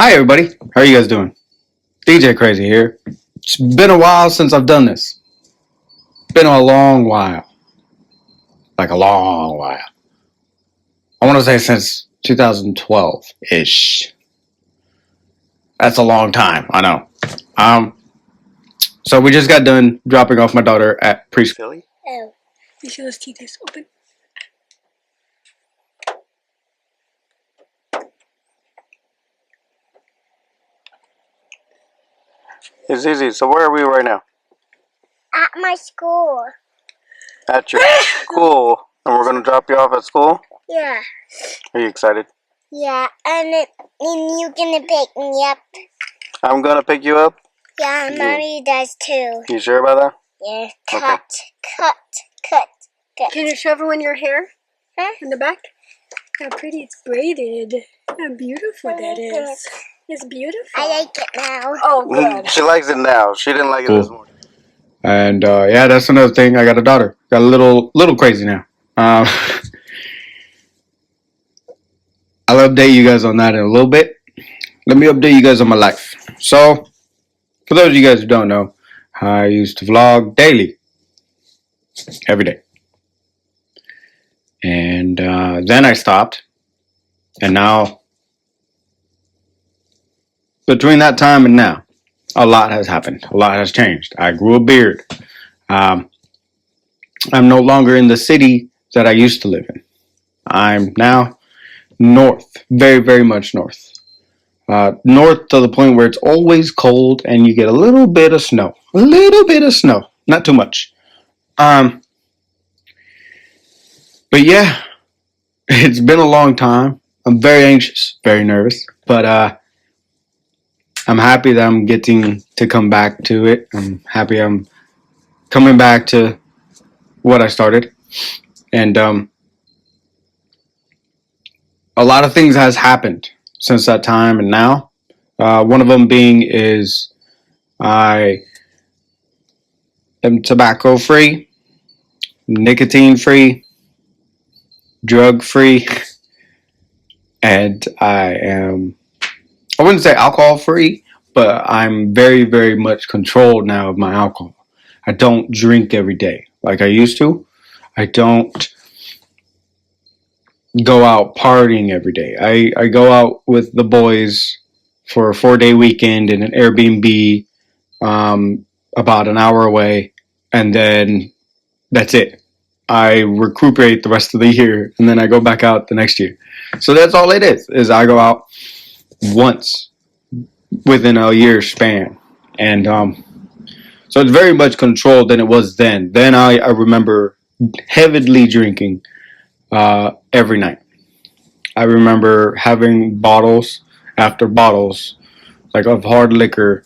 Hi everybody, how are you guys doing? DJ Crazy here. It's been a while since I've done this. Been a long while. Like a long while. I want to say since 2012-ish. That's a long time, I know. So we just got done dropping off my daughter at preschool. Philly? Oh. You see those teeth open? It's easy. So where are we right now? At my school. At your school. And we're going to drop you off at school? Yeah. Are you excited? Yeah, and you're gonna pick me up. I'm going to pick you up? Yeah, and Mommy does too. You sure about that? Yeah. Okay. Cut. Can you show everyone your hair? Huh? In the back? How pretty it's braided. How beautiful that is. It's beautiful. I like it now. Oh, good. She likes it now. She didn't like it this morning. And yeah, that's another thing. I got a daughter. Got a little crazy now. I'll update you guys on that in a little bit. Let me update you guys on my life. So, for those of you guys who don't know, I used to vlog daily. Every day. And then I stopped. And now, between that time and now, a lot has happened. A lot has changed. I grew a beard. I'm no longer in the city that I used to live in. I'm now north. Very, very much north. North to the point where it's always cold and you get a little bit of snow. A little bit of snow. Not too much. But yeah, it's been a long time. I'm very anxious, very nervous, but I'm happy that I'm getting to come back to it. I'm happy I'm coming back to what I started, and a lot of things has happened since that time and now. One of them being is I am tobacco free, nicotine free, drug free, and I wouldn't say alcohol free, but I'm very, very much controlled now of my alcohol. I don't drink every day like I used to. I don't go out partying every day. I go out with the boys for a 4-day weekend in an Airbnb about an hour away, and then that's it. I recuperate the rest of the year, and then I go back out the next year. So that's all it is I go out once within a year span. And so it's very much controlled than it was then. Then I remember heavily drinking every night. I remember having bottles after bottles like of hard liquor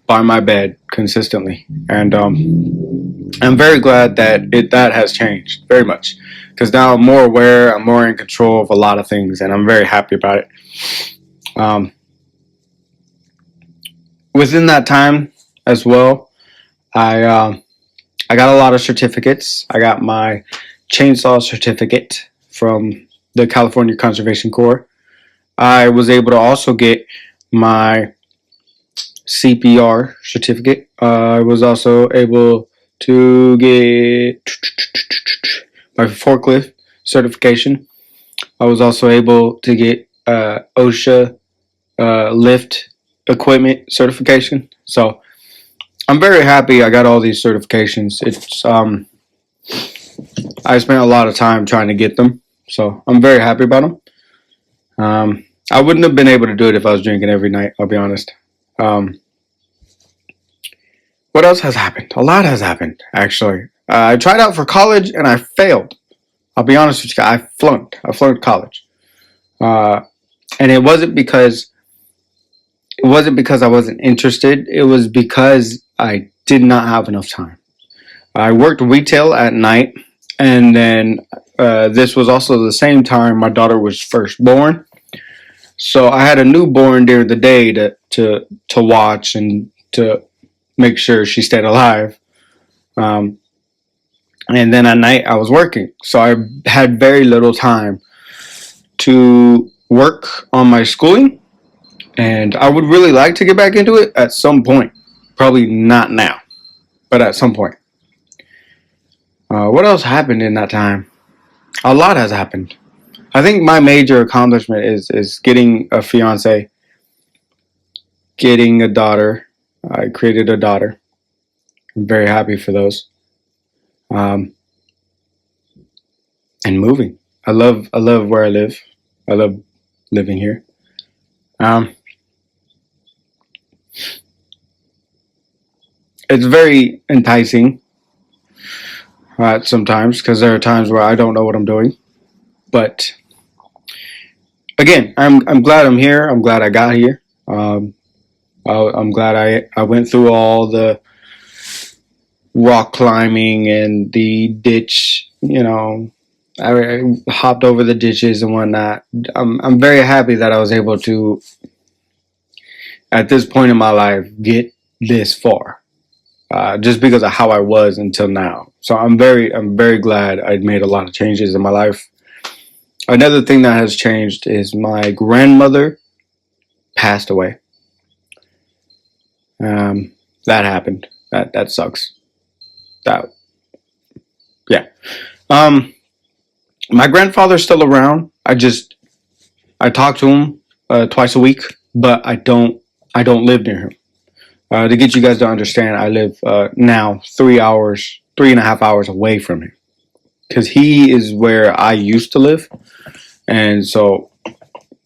by my bed consistently. And I'm very glad that that has changed very much, because now I'm more aware, I'm more in control of a lot of things, and I'm very happy about it. Within that time as well, I got a lot of certificates. I got my chainsaw certificate from the California Conservation Corps. I was able to also get my CPR certificate. I was also able to get my forklift certification. I was also able to get OSHA lift equipment certification. So I'm very happy I got all these certifications. It's I spent a lot of time trying to get them, so I'm very happy about them. I wouldn't have been able to do it if I was drinking every night, I'll be honest. What else has happened? A lot has happened, actually. I tried out for college and I failed. I'll be honest with you, I flunked college. And it wasn't because I wasn't interested. It was because I did not have enough time. I worked retail at night, and then this was also the same time my daughter was first born. So I had a newborn during the day to watch and to make sure she stayed alive. And then at night I was working. So I had very little time to work on my schooling And I would really like to get back into it at some point. Probably not now, but at some point. What else happened in that time? A lot has happened. I think my major accomplishment is getting a fiance, getting a daughter. I created a daughter. I'm very happy for those. And moving. I love where I live. I love living here. It's very enticing sometimes because there are times where I don't know what I'm doing. But again, I'm glad I'm here. I'm glad I got here. I'm glad I went through all the rock climbing and the ditch. You know, I hopped over the ditches and whatnot. I'm very happy that I was able to, at this point in my life, get this far. Just because of how I was until now. So I'm very glad I'd made a lot of changes in my life. Another thing that has changed is my grandmother passed away. That happened. That sucks. Yeah. My grandfather's still around. I talk to him twice a week, but I don't live near him. To get you guys to understand, I live now 3.5 hours away from him, because he is where I used to live, and so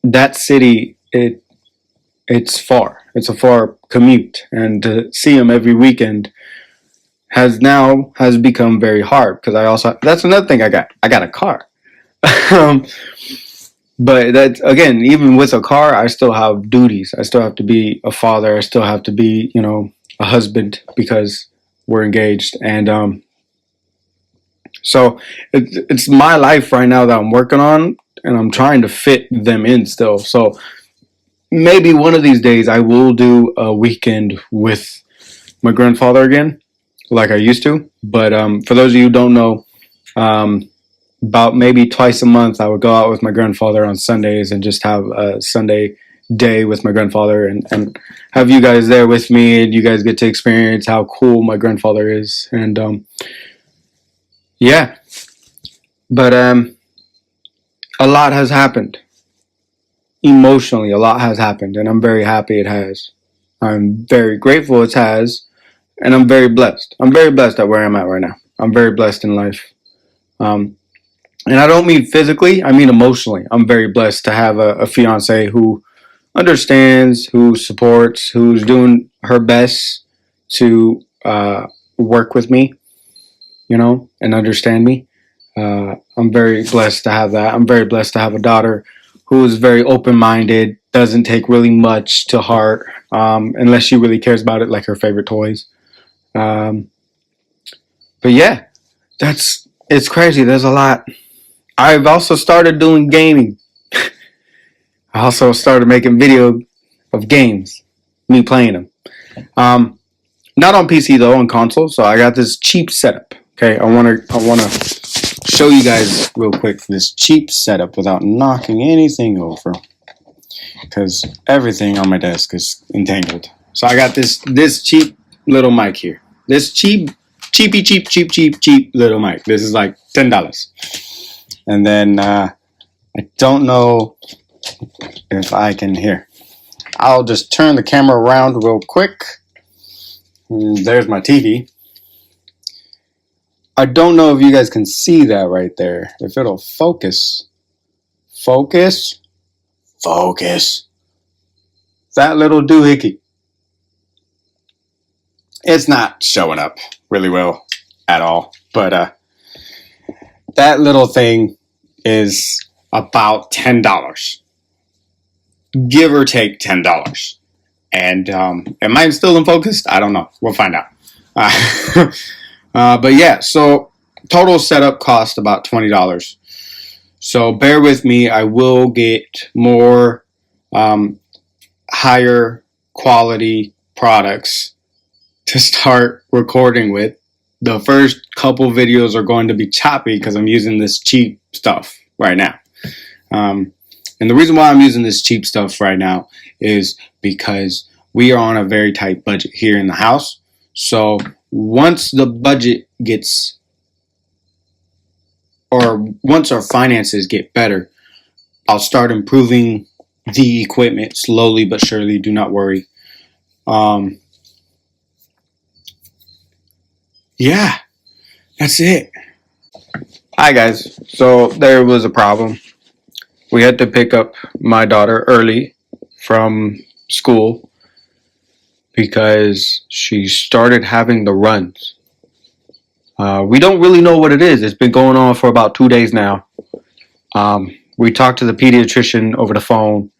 that city it's far. It's a far commute, and to see him every weekend has become very hard, because that's another thing I got a car. But that, again, even with a car, I still have duties. I still have to be a father. I still have to be, a husband, because we're engaged. And so it's my life right now that I'm working on, and I'm trying to fit them in still. So maybe one of these days I will do a weekend with my grandfather again, like I used to. But for those of you who don't know, about maybe twice a month, I would go out with my grandfather on Sundays and just have a Sunday day with my grandfather and have you guys there with me, and you guys get to experience how cool my grandfather is. And yeah, but a lot has happened. Emotionally, a lot has happened, and I'm very happy it has. I'm very grateful it has, and I'm very blessed. I'm very blessed at where I'm at right now. I'm very blessed in life. And I don't mean physically, I mean emotionally. I'm very blessed to have a fiance who understands, who supports, who's doing her best to work with me, and understand me. I'm very blessed to have that. I'm very blessed to have a daughter who is very open-minded, doesn't take really much to heart, unless she really cares about it, like her favorite toys. But yeah, it's crazy. There's a lot. I've also started doing gaming. I also started making video of games, me playing them. Not on PC though, on console. So I got this cheap setup. Okay, I wanna show you guys real quick this cheap setup without knocking anything over, because everything on my desk is entangled. So I got this cheap little mic here. This cheap little mic. This is like $10. And then I don't know if I can hear. I'll just turn the camera around real quick. There's my TV. I don't know if you guys can see that right there. If it'll focus. Focus. That little doohickey. It's not showing up really well at all. But that little thing is about $10. Give or take $10. And am I still in focus? I don't know. We'll find out. But yeah, so total setup cost about $20. So bear with me. I will get more higher quality products to start recording with. The first couple videos are going to be choppy because I'm using this cheap stuff right now. And the reason why I'm using this cheap stuff right now is because we are on a very tight budget here in the house. So once the budget gets, or once our finances get better, I'll start improving the equipment slowly but surely. Do not worry. Yeah, that's it. Hi guys. So there was a problem. We had to pick up my daughter early from school because she started having the runs. We don't really know what it is. It's been going on for about 2 days now. We talked to the pediatrician over the phone,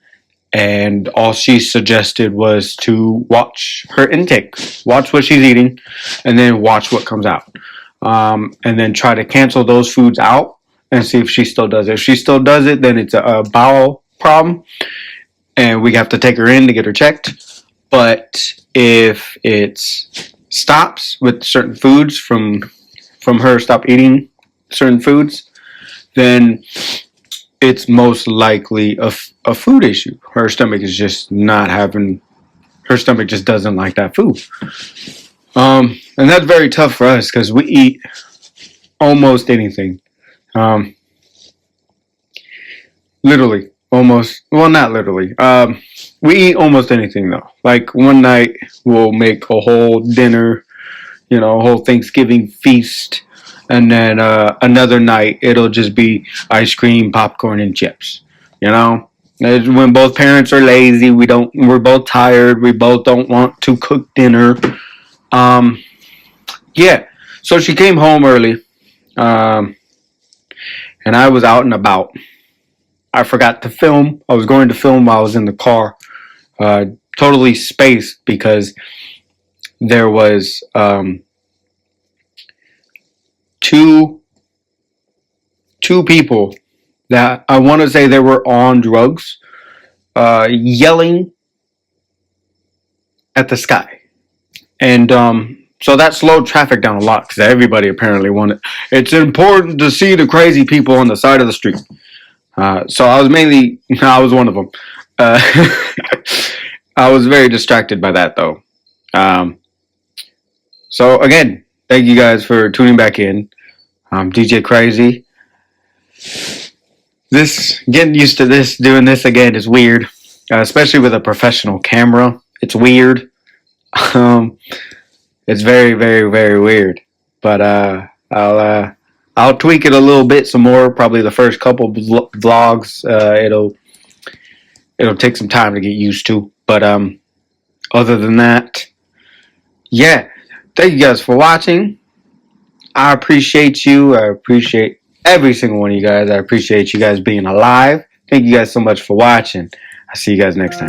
and all she suggested was to watch her intake, watch what she's eating, and then watch what comes out. And then try to cancel those foods out and see if she still does it. If she still does it, then it's a bowel problem, and we have to take her in to get her checked. But if it stops with certain foods from her stop eating certain foods, then it's most likely a food issue. Her stomach is just not having, her stomach just doesn't like that food. And that's very tough for us because we eat almost anything. Literally, almost, well, not literally. We eat almost anything though. Like one night we'll make a whole dinner, a whole Thanksgiving feast. And then another night it'll just be ice cream, popcorn, and chips. It's when both parents are lazy, we're both tired, we both don't want to cook dinner. Yeah. So she came home early, and I was out and about. I forgot to film. I was going to film while I was in the car. Totally spaced because there was two people that I want to say they were on drugs, yelling at the sky. And so that slowed traffic down a lot because everybody apparently wanted. It's important to see the crazy people on the side of the street. So I was one of them. I was very distracted by that though. So again, thank you guys for tuning back in. DJ Crazy. Getting used to doing this again is weird, especially with a professional camera. It's weird. It's very, very, very weird. But I'll tweak it a little bit some more. Probably the first couple vlogs. It'll take some time to get used to. But other than that, yeah. Thank you guys for watching. I appreciate you. I appreciate every single one of you guys. I appreciate you guys being alive. Thank you guys so much for watching. I'll see you guys next time.